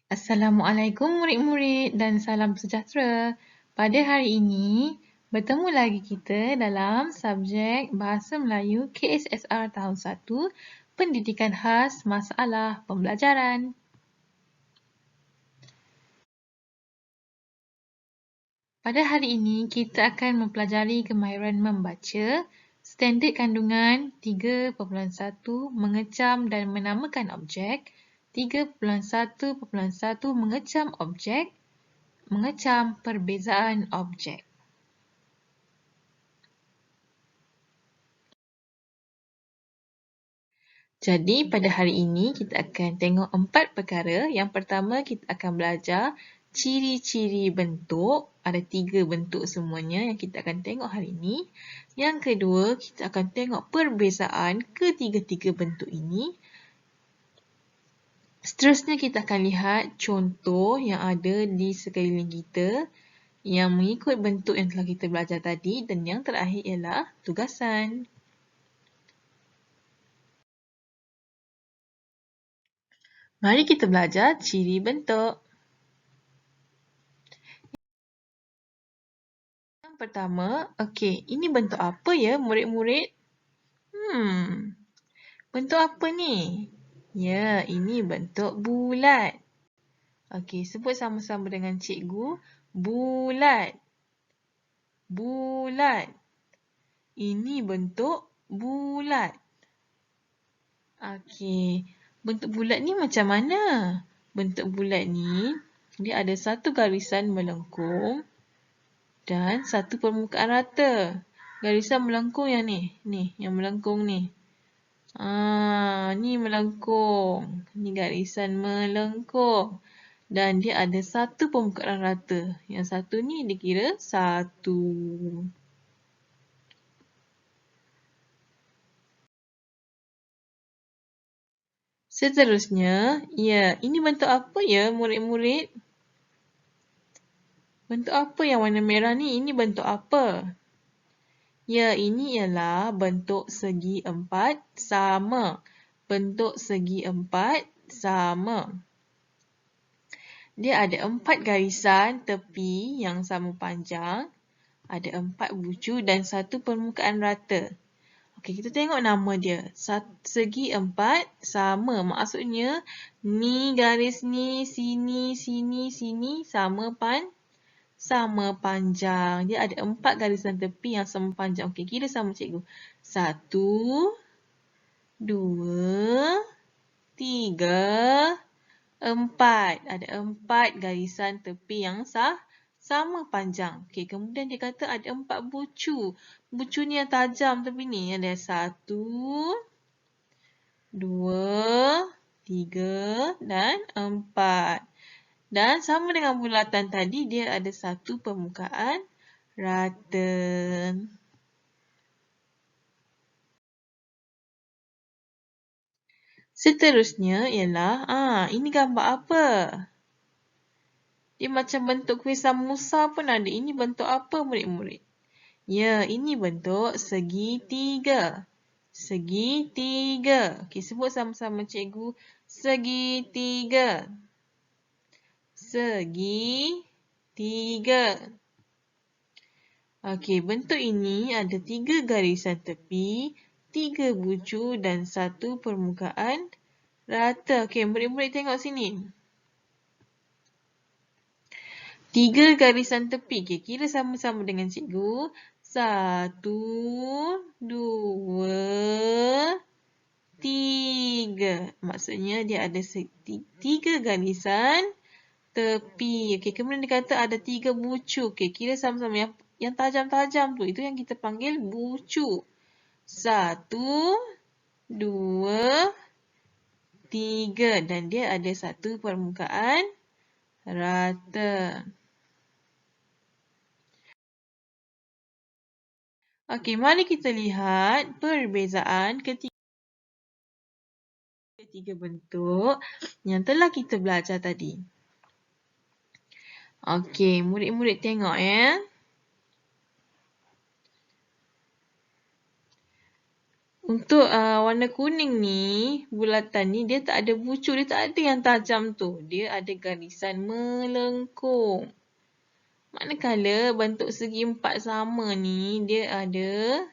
Assalamualaikum murid-murid dan salam sejahtera. Pada hari ini, bertemu lagi kita dalam subjek Bahasa Melayu KSSR tahun 1, Pendidikan Khas Masalah Pembelajaran. Pada hari ini, kita akan mempelajari kemahiran membaca, standard kandungan 3.1 mengecam dan menamakan objek, 3.1.1 mengecam objek, mengecam perbezaan objek. Jadi pada hari ini kita akan tengok 4 perkara. Yang pertama kita akan belajar ciri-ciri bentuk. Ada 3 bentuk semuanya yang kita akan tengok hari ini. Yang kedua kita akan tengok perbezaan ketiga-tiga bentuk ini. Seterusnya kita akan lihat contoh yang ada di sekeliling kita yang mengikut bentuk yang telah kita belajar tadi, dan yang terakhir ialah tugasan. Mari kita belajar ciri bentuk. Yang pertama, okey, ini bentuk apa ya murid-murid? Bentuk apa ni? Ya, ini bentuk bulat. Okey, sebut sama-sama dengan cikgu. Bulat. Bulat. Ini bentuk bulat. Okey, bentuk bulat ni macam mana? Bentuk bulat ni, dia ada satu garisan melengkung dan satu permukaan rata. Garisan melengkung yang ni. Ni, yang melengkung ni. Ni melengkung. Ni garisan melengkung. Dan dia ada satu permukaan rata. Yang satu ni dikira satu. Seterusnya, ya, ini bentuk apa ya murid-murid? Bentuk apa yang warna merah ni? Ini bentuk apa? Ya, ini ialah bentuk segi empat sama. Bentuk segi empat sama. Dia ada 4 garisan tepi yang sama panjang. Ada 4 bucu dan satu permukaan rata. Okey, kita tengok nama dia. Segi 4 sama. Maksudnya, ni garis ni, sini, sini, sini sama panjang. Dia ada 4 garisan tepi yang sama panjang. Okey, kira sama cikgu. 1, 2, 3, 4. Ada 4 garisan tepi yang sama panjang. Okey, kemudian dia kata ada 4 bucu. Bucu ni yang tajam tepi ni. Ada 1, 2, 3 dan 4. Dan sama dengan bulatan tadi, dia ada satu permukaan rata. Seterusnya ialah, ini gambar apa? Dia macam bentuk kuih samosa pun ada. Ini bentuk apa murid-murid? Ya, ini bentuk segitiga. Segitiga. Okey, sebut sama-sama cikgu. Segitiga. Segitiga. Okey, bentuk ini ada 3 garisan tepi, 3 bucu dan 1 permukaan rata. Okey, murid-murid tengok sini. 3 garisan tepi. Okay, kira sama-sama dengan cikgu. 1, 2, 3. Maksudnya dia ada 3 garisan tepi. Okey, kemudian dia kata ada 3 bucu. Okey, kira sama-sama yang tajam-tajam tu. Itu yang kita panggil bucu. 1, 2, 3. Dan dia ada satu permukaan rata. Okey, mari kita lihat perbezaan ketiga bentuk yang telah kita belajar tadi. Okey, murid-murid tengok ya. Untuk warna kuning ni, bulatan ni, dia tak ada bucu. Dia tak ada yang tajam tu. Dia ada garisan melengkung. Manakala bentuk segi empat sama ni, dia ada...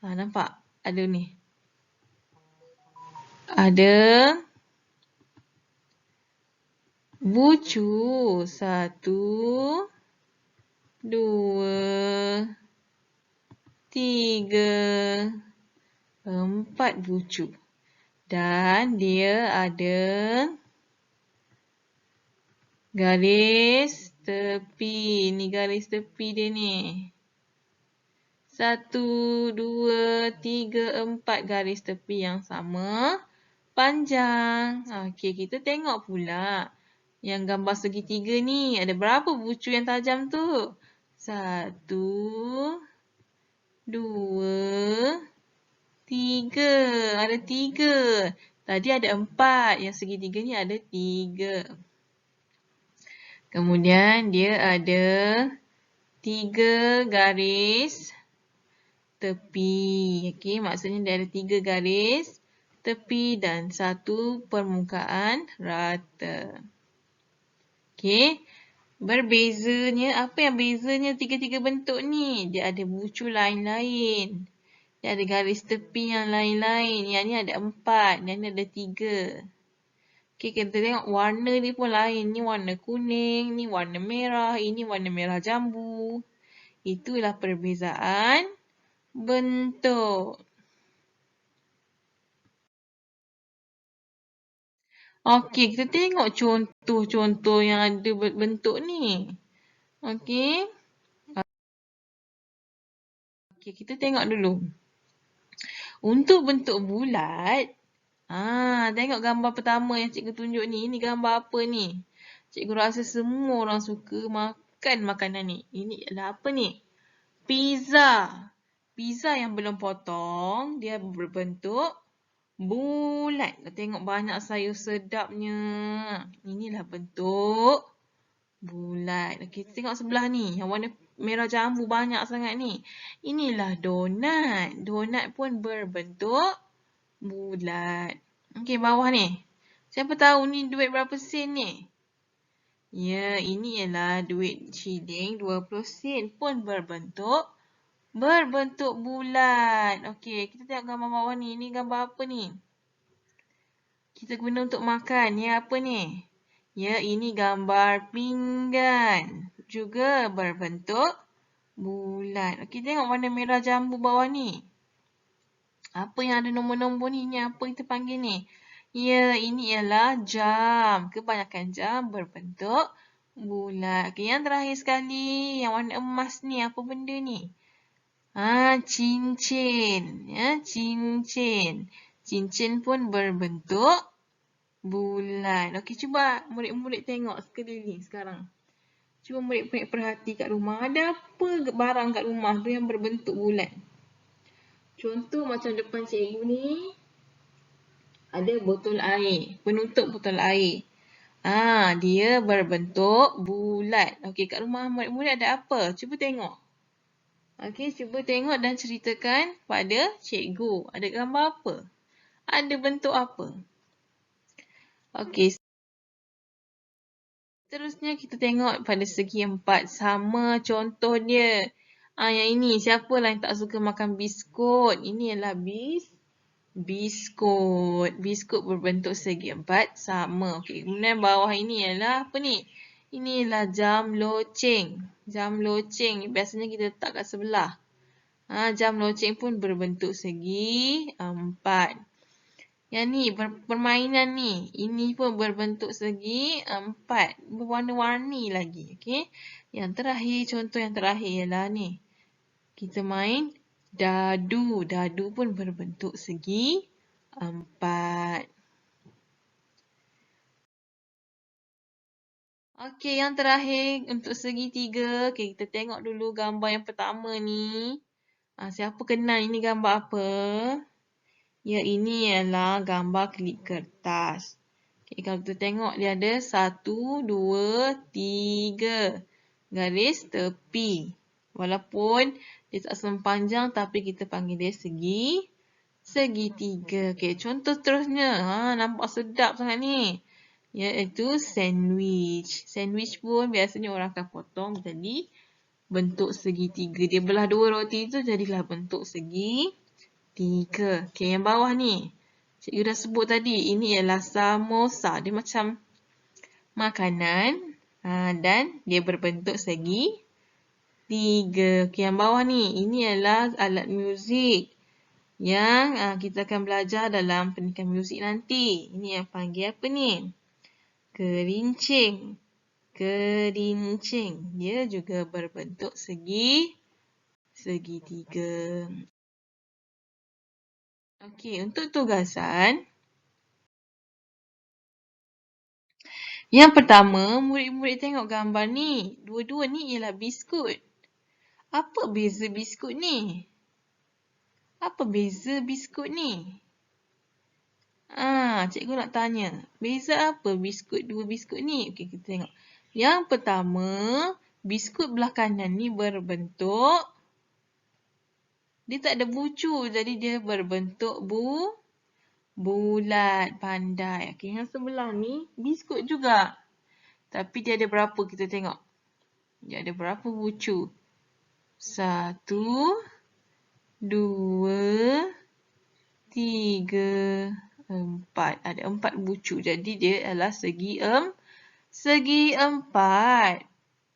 nampak? Ada ni. Ada bucu. 1, 2, 3, 4 bucu. Dan dia ada garis tepi. Ni garis tepi dia ni. 1, 2, 3, 4 garis tepi yang sama panjang. Okey, kita tengok pula yang gambar segitiga ni. Ada berapa bucu yang tajam tu? 1, 2, 3. Ada 3. Tadi ada 4. Yang segitiga ni ada 3. Kemudian dia ada 3 garis tepi. Okey, maksudnya dia ada 3 garis tepi dan 1 permukaan rata. Okey. Berbezanya, apa yang bezanya tiga-tiga bentuk ni? Dia ada bucu lain-lain. Dia ada garis tepi yang lain-lain. Yang ni ada 4, yang ni ada 3. Okey, kita tengok warna ni pun lain. Ni warna kuning, ni warna merah, ini warna merah jambu. Itulah perbezaan bentuk. Okey, kita tengok contoh-contoh yang ada bentuk ni. Okey. Okey, kita tengok dulu. Untuk bentuk bulat, tengok gambar pertama yang cikgu tunjuk ni. Ini gambar apa ni? Cikgu rasa semua orang suka makan makanan ni. Ini adalah apa ni? Pizza. Pizza yang belum potong, dia berbentuk bulat. Tengok banyak sayur sedapnya. Inilah bentuk bulat. Okey, kita tengok sebelah ni. Yang warna merah jambu banyak sangat ni. Inilah donat. Donat pun berbentuk bulat. Okey, bawah ni. Siapa tahu ni duit berapa sen ni? Ya, ini ialah duit shilling 20 sen pun berbentuk bulat. Okey, kita tengok gambar bawah ni. Ini gambar apa ni? Kita guna untuk makan. Ya, apa ni? Ya, ini gambar pinggan. Juga berbentuk bulat. Okey, tengok warna merah jambu bawah ni. Apa yang ada nombor-nombor ni? Ini apa kita panggil ni? Ya, ini ialah jam. Kebanyakan jam berbentuk bulat. Okey, yang terakhir sekali. Yang warna emas ni. Apa benda ni? Cincin. Ya, cincin. Cincin pun berbentuk bulat. Okey, cuba murid-murid tengok sekeliling sekarang. Cuba murid-murid perhati kat rumah. Ada apa barang kat rumah tu yang berbentuk bulat? Contoh macam depan cikgu ni. Ada botol air. Penutup botol air. Dia berbentuk bulat. Okey, kat rumah murid-murid ada apa? Cuba tengok. Okey, cuba tengok dan ceritakan pada cikgu. Ada gambar apa? Ada bentuk apa? Okey. Seterusnya kita tengok pada segi 4. Sama contoh dia. Yang ini. Siapalah yang tak suka makan biskut? Ini ialah biskut. Biskut berbentuk segi 4 sama. Okey, kemudian bawah ini ialah apa ni? Ini ialah jam loceng. Jam loceng. Biasanya kita letak kat sebelah. Jam loceng pun berbentuk segi 4. Yang ni, permainan ni. Ini pun berbentuk segi 4. Berwarna-warni lagi. Okay? Yang terakhir, contoh yang terakhir ialah ni. Kita main dadu. Dadu pun berbentuk segi 4. Okey, yang terakhir untuk segitiga. Okey, kita tengok dulu gambar yang pertama ni. Siapa kenal ini gambar apa? Ya, ini ialah gambar klip kertas. Okey, kalau kita tengok dia ada 1, 2, 3 garis tepi. Walaupun dia tak sepanjang tapi kita panggil dia segitiga. Okey, contoh seterusnya. Nampak sedap sangat ni. Iaitu sandwich. Sandwich pun biasanya orang akan potong jadi bentuk segitiga. Dia belah dua roti tu jadilah bentuk segitiga. Okey, yang bawah ni. Cikgu dah sebut tadi. Ini ialah samosa. Dia macam makanan. Dan dia berbentuk segitiga. Okey, yang bawah ni. Ini adalah alat muzik yang kita akan belajar dalam pendidikan muzik nanti. Ini yang panggil apa ni? Gerincing. Gerincing. Dia juga berbentuk segitiga. Okey, untuk tugasan. Yang pertama, murid-murid tengok gambar ni. Dua-dua ni ialah biskut. Apa beza biskut ni? Apa beza biskut ni? Cikgu nak tanya. Beza apa dua biskut ni? Okey, kita tengok. Yang pertama, biskut belah kanan ni berbentuk. Dia tak ada bucu. Jadi dia berbentuk bulat, pandai. Okey, yang sebelah ni biskut juga. Tapi dia ada berapa kita tengok. Dia ada berapa bucu? 1, 2, 3, 4. Ada 4 bucu. Jadi dia adalah segi empat.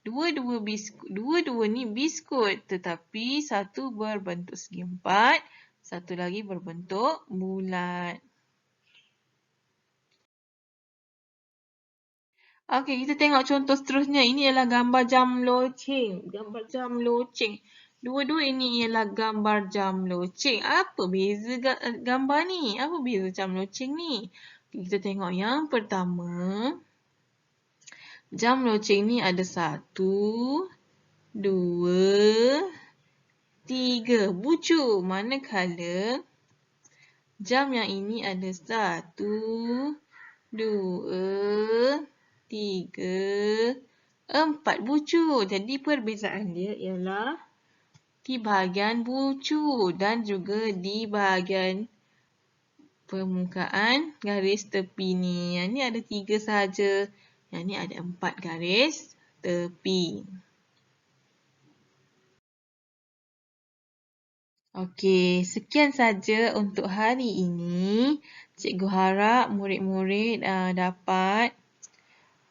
Dua-dua ni biskut. Tetapi satu berbentuk segi empat. Satu lagi berbentuk bulat. Okey, kita tengok contoh seterusnya. Ini adalah gambar jam loceng. Gambar jam loceng. Dua-dua ini ialah gambar jam loceng. Apa beza gambar ni? Apa beza jam loceng ni? Kita tengok yang pertama. Jam loceng ni ada 1, 2, 3 bucu. Manakala jam yang ini ada 1, 2, 3, 4 bucu. Jadi perbezaan dia ialah di bahagian bucu dan juga di bahagian permukaan garis tepi ni. Yang ni ada 3 sahaja. Yang ni ada 4 garis tepi. Okey, sekian saja untuk hari ini. Cikgu harap murid-murid dapat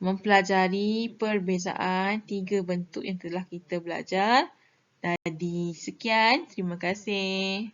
mempelajari perbezaan 3 bentuk yang telah kita belajar tadi. Sekian, terima kasih.